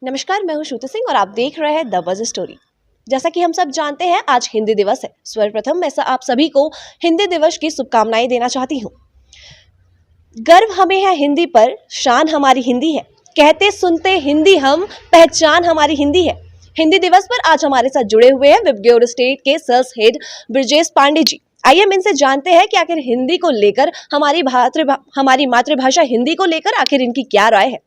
नमस्कार, मैं हूं श्रुति सिंह और आप देख रहे हैं द बज़ स्टोरी। जैसा कि हम सब जानते हैं, आज हिंदी दिवस है। सर्वप्रथम मैं आप सभी को हिंदी दिवस की शुभकामनाएं देना चाहती हूं। गर्व हमें है हिंदी पर, शान हमारी हिंदी है। कहते सुनते हिंदी हम, पहचान हमारी हिंदी है। हिंदी दिवस पर आज हमारे साथ जुड़े हुए हैं विबग्योर स्टेट के सर्स हेड ब्रजेश पांडे जी। आइए हम इनसे जानते हैं कि आखिर हिंदी को लेकर हमारी मातृभाषा हिंदी को लेकर आखिर इनकी क्या राय है।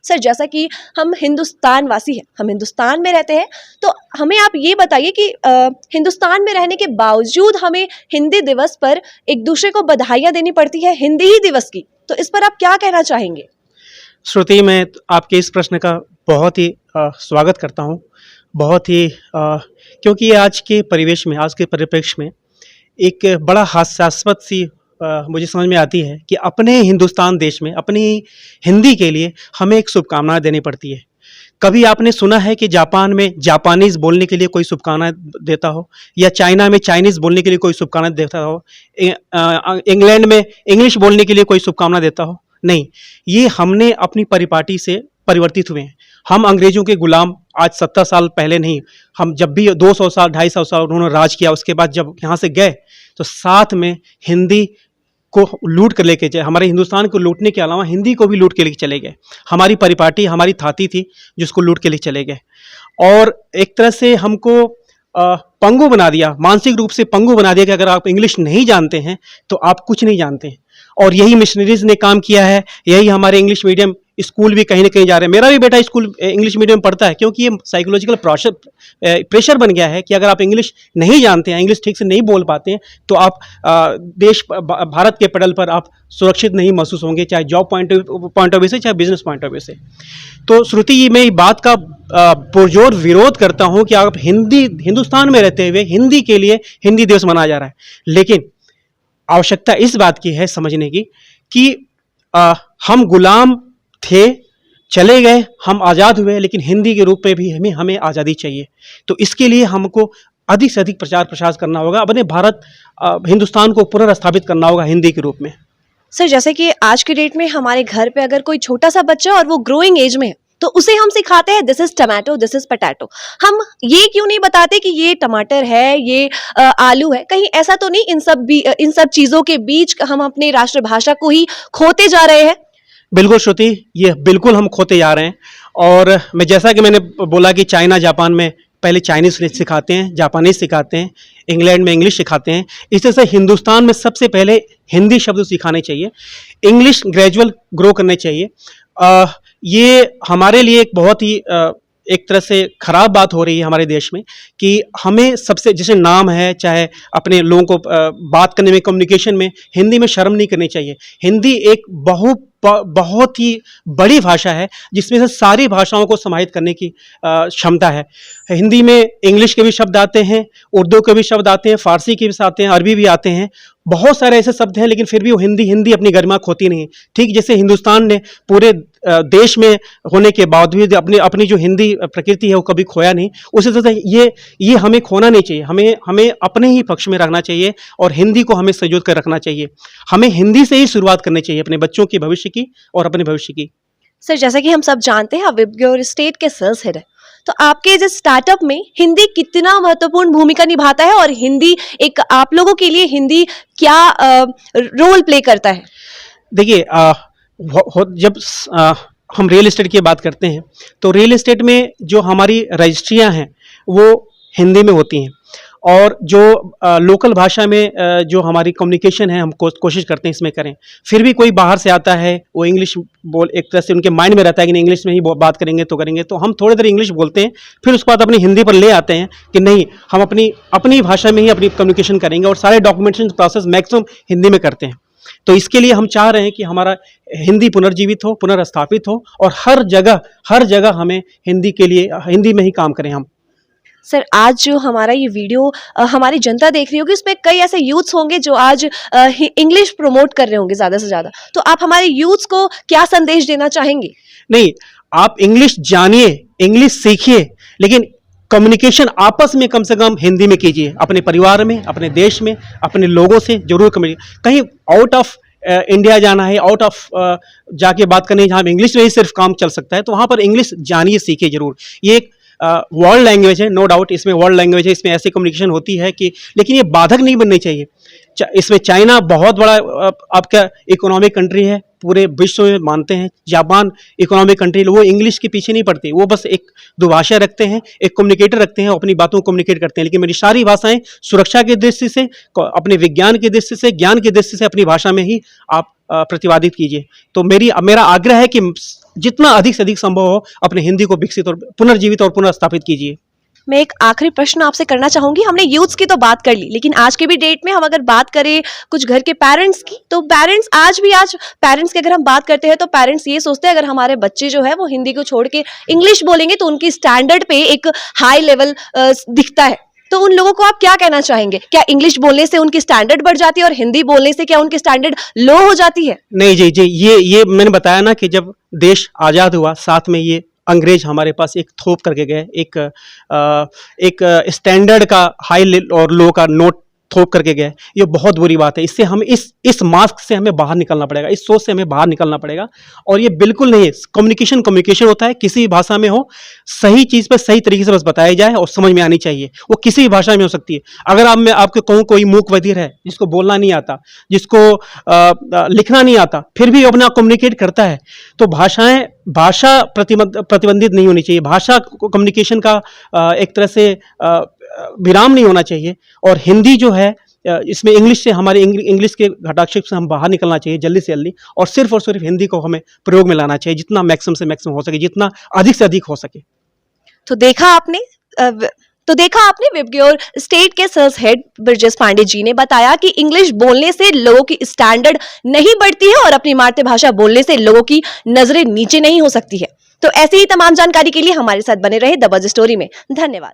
सर, जैसा कि हम हिंदुस्तान वासी हैं, हम हिंदुस्तान में रहते हैं, तो हमें आप ये बताइए कि हिंदुस्तान में रहने के बावजूद हमें हिंदी दिवस पर एक दूसरे को बधाइयाँ देनी पड़ती है हिंदी ही दिवस की, तो इस पर आप क्या कहना चाहेंगे? श्रुति, मैं आपके इस प्रश्न का बहुत ही स्वागत करता हूँ। बहुत ही क्योंकि ये आज के परिवेश में, आज के परिप्रेक्ष्य में एक बड़ा हास्यास्पद सी मुझे समझ में आती है कि अपने हिंदुस्तान देश में अपनी हिंदी के लिए हमें एक शुभकामना देनी पड़ती है। कभी आपने सुना है कि जापान में जापानीज़ बोलने के लिए कोई शुभकामना देता हो, या चाइना में चाइनीज़ बोलने के लिए कोई शुभकामना देता हो, इंग्लैंड में इंग्लिश बोलने के लिए कोई शुभकामना देता हो? नहीं, ये हमने अपनी परिपाटी से परिवर्तित हुए हैं। हम अंग्रेजों के गुलाम आज 70 साल पहले नहीं, हम जब भी 200 साल 250 साल उन्होंने राज किया, उसके बाद जब यहाँ से गए तो साथ में हिंदी को लूट कर लेके जाए, हमारे हिंदुस्तान को लूटने के अलावा हिंदी को भी लूट के लेके चले गए। हमारी परिपाटी, हमारी थाती थी जिसको लूट के लेके चले गए, और एक तरह से हमको पंगु बना दिया, मानसिक रूप से पंगु बना दिया कि अगर आप इंग्लिश नहीं जानते हैं तो आप कुछ नहीं जानते हैं। और यही मिशनरीज ने काम किया है, यही हमारे इंग्लिश मीडियम स्कूल भी कहीं ना कहीं जा रहे हैं। मेरा भी बेटा स्कूल इंग्लिश मीडियम पढ़ता है, क्योंकि ये साइकोलॉजिकल प्रेशर बन गया है कि अगर आप इंग्लिश नहीं जानते हैं, इंग्लिश ठीक से नहीं बोल पाते हैं, तो आप भारत के पटल पर आप सुरक्षित नहीं महसूस होंगे, चाहे जॉब पॉइंट ऑफ व्यू से, चाहे बिजनेस पॉइंट ऑफ व्यू से। तो श्रुति, मैं इस बात का पुरजोर विरोध करता हूँ कि आप हिंदुस्तान में रहते हुए हिंदी के लिए हिंदी दिवस मनाया जा रहा है, लेकिन आवश्यकता इस बात की है समझने की कि हम गुलाम थे, चले गए, हम आज़ाद हुए, लेकिन हिंदी के रूप में भी हमें आज़ादी चाहिए। तो इसके लिए हमको अधिक से अधिक प्रचार प्रसार करना होगा, अपने हिंदुस्तान को पुनर्स्थापित करना होगा हिंदी के रूप में। सर, जैसे कि आज के डेट में हमारे घर पे अगर कोई छोटा सा बच्चा और वो ग्रोइंग एज में है, तो उसे हम सिखाते हैं this is tomato, this is potato. हम ये क्यों नहीं बताते कि ये टमाटर है, ये आलू है? कहीं ऐसा तो नहीं इन सब चीजों के बीच हम अपनी राष्ट्रभाषा को ही खोते जा रहे हैं? बिल्कुल श्रुति, ये बिल्कुल हम खोते जा रहे हैं। और मैं, जैसा कि मैंने बोला कि चाइना जापान में पहले चाइनीज़ सिखाते हैं, जापानीज़ सिखाते हैं, इंग्लैंड में इंग्लिश सिखाते हैं, इस तरह से हिंदुस्तान में सबसे पहले हिंदी शब्द सिखाने चाहिए, इंग्लिश ग्रेजुअल ग्रो करने चाहिए। ये हमारे लिए एक बहुत ही एक तरह से खराब बात हो रही है हमारे देश में कि हमें सबसे, जैसे नाम है, चाहे अपने लोगों को बात करने में, कम्युनिकेशन में हिंदी में शर्म नहीं करनी चाहिए। हिंदी एक बहुत ही बड़ी भाषा है जिसमें से सारी भाषाओं को समाहित करने की क्षमता है। हिंदी में इंग्लिश के भी शब्द आते हैं, उर्दू के भी शब्द आते हैं, फारसी के भी आते हैं, अरबी भी आते हैं, बहुत सारे ऐसे शब्द हैं, लेकिन फिर भी वो हिंदी अपनी गरिमा खोती नहीं। ठीक जैसे हिंदुस्तान ने पूरे देश में होने के बावजूद अपनी जो हिंदी प्रकृति है वो कभी खोया नहीं, उसी तरह से ये हमें खोना नहीं चाहिए। हमें अपने ही पक्ष में रखना चाहिए और हिंदी को हमें संजो कर रखना चाहिए। हमें हिंदी से ही शुरुआत करनी चाहिए अपने बच्चों के भविष्य की और अपने भविष्य की। सर, जैसा कि हम सब जानते हैं, आप विबग्योर स्टेट के सर्स हेड है, तो आपके इस स्टार्टअप में हिंदी कितना महत्वपूर्ण भूमिका निभाता है और हिंदी एक आप लोगों के लिए हिंदी क्या रोल प्ले करता है? देखिए, जब हम रियल एस्टेट की बात करते हैं तो रियल एस्टेट में जो हमारी रजिस्ट्रियां हैं वो हिंदी में होती हैं, और जो लोकल भाषा में जो हमारी कम्युनिकेशन है हम कोशिश करते हैं इसमें करें। फिर भी कोई बाहर से आता है, वो इंग्लिश एक तरह से उनके माइंड में रहता है कि नहीं, इंग्लिश में ही बात करेंगे तो हम थोड़ी देर इंग्लिश बोलते हैं, फिर उसके बाद अपनी हिंदी पर ले आते हैं कि नहीं, हम अपनी भाषा में ही अपनी कम्युनिकेशन करेंगे, और सारे डॉक्यूमेंटेशन प्रोसेस मैक्सिमम हिंदी में करते हैं। तो इसके लिए हम चाह रहे हैं कि हमारा हिंदी पुनर्जीवित हो, पुनर्स्थापित हो, और हर जगह हमें हिंदी के लिए हिंदी में ही काम करें हम। सर, आज जो हमारा ये वीडियो हमारी जनता देख रही होगी, उसमें कई ऐसे यूथ्स होंगे जो आज इंग्लिश प्रमोट कर रहे होंगे ज़्यादा से ज़्यादा, तो आप हमारे यूथ्स को क्या संदेश देना चाहेंगे? नहीं, आप इंग्लिश जानिए, इंग्लिश सीखिए, लेकिन कम्युनिकेशन आपस में कम से कम हिंदी में कीजिए। अपने परिवार में, अपने देश में, अपने लोगों से जरूर कम्युनिकेट। कहीं आउट ऑफ इंडिया जाना है, आउट ऑफ जाके बात करनी है जहाँ इंग्लिश में ही सिर्फ काम चल सकता है, तो वहाँ पर इंग्लिश जानिए, सीखिए जरूर। ये एक वर्ल्ड लैंग्वेज है, नो डाउट, इसमें वर्ल्ड लैंग्वेज है, इसमें ऐसी कम्युनिकेशन होती है कि, लेकिन ये बाधक नहीं बननी चाहिए। इसमें चाइना बहुत बड़ा आपका इकोनॉमिक कंट्री है, पूरे विश्व में मानते हैं। जापान इकोनॉमिक कंट्री, वो इंग्लिश के पीछे नहीं पड़ते, वो बस एक दुभाषा रखते हैं, एक कम्युनिकेटर रखते हैं, अपनी बातों को कम्युनिकेट करते हैं। लेकिन मेरी सारी भाषाएं सुरक्षा की दृष्टि से, अपने विज्ञान की दृष्टि से, ज्ञान की दृष्टि से अपनी भाषा में ही आप प्रतिपादित कीजिए। तो मेरा आग्रह है कि जितना अधिक से अधिक संभव हो अपने हिंदी को विकसित और पुनर्जीवित और पुनर्स्थापित कीजिए। मैं एक आखिरी प्रश्न आपसे करना चाहूंगी। हमने यूथ्स की तो बात कर ली, लेकिन आज के भी डेट में हम अगर बात करें कुछ घर के पेरेंट्स की, तो पेरेंट्स आज पेरेंट्स की अगर हम बात करते हैं तो पेरेंट्स ये सोचते हैं अगर हमारे बच्चे जो है वो हिंदी को छोड़ के इंग्लिश बोलेंगे तो उनकी स्टैंडर्ड पे एक हाई लेवल दिखता है। तो उन लोगों को आप क्या कहना चाहेंगे? क्या इंग्लिश बोलने से उनकी स्टैंडर्ड बढ़ जाती है और हिंदी बोलने से क्या उनकी स्टैंडर्ड लो हो जाती है? नहीं जी जी, ये मैंने बताया ना कि जब देश आजाद हुआ, साथ में ये अंग्रेज हमारे पास एक थोप करके गए, एक स्टैंडर्ड का हाई और लो का नोट थोप करके गए। ये बहुत बुरी बात है। इससे हम इस मास्क से हमें बाहर निकलना पड़ेगा, इस सोच से हमें बाहर निकलना पड़ेगा। और ये बिल्कुल नहीं है, कम्युनिकेशन होता है, किसी भी भाषा में हो, सही चीज़ पर सही तरीके से बस बताया जाए और समझ में आनी चाहिए। वो किसी भी भाषा में हो सकती है। अगर मैं आपको कहूँ कोई मूक बधिर है, जिसको बोलना नहीं आता, जिसको लिखना नहीं आता, फिर भी अपना कम्युनिकेट करता है, तो भाषा प्रतिबंधित नहीं होनी चाहिए। भाषा कम्युनिकेशन का एक तरह से विराम नहीं होना चाहिए। और हिंदी जो है, इसमें इंग्लिश से, हमारे इंग्लिश के घटाक्षेप से हम बाहर निकलना चाहिए जल्दी से जल्दी, और सिर्फ हिंदी को हमें प्रयोग में लाना चाहिए, जितना मैक्सिमम से मैक्सिमम हो सके, जितना अधिक से अधिक हो सके। तो देखा आपने विबग्योर स्टेट के सर्स हेड ब्रजेश पांडे जी ने बताया कि इंग्लिश बोलने से लोगों की स्टैंडर्ड नहीं बढ़ती है और अपनी मातृभाषा बोलने से लोगों की नजरें नीचे नहीं हो सकती है। तो ऐसी ही तमाम जानकारी के लिए हमारे साथ बने रहे द बज स्टोरी में। धन्यवाद।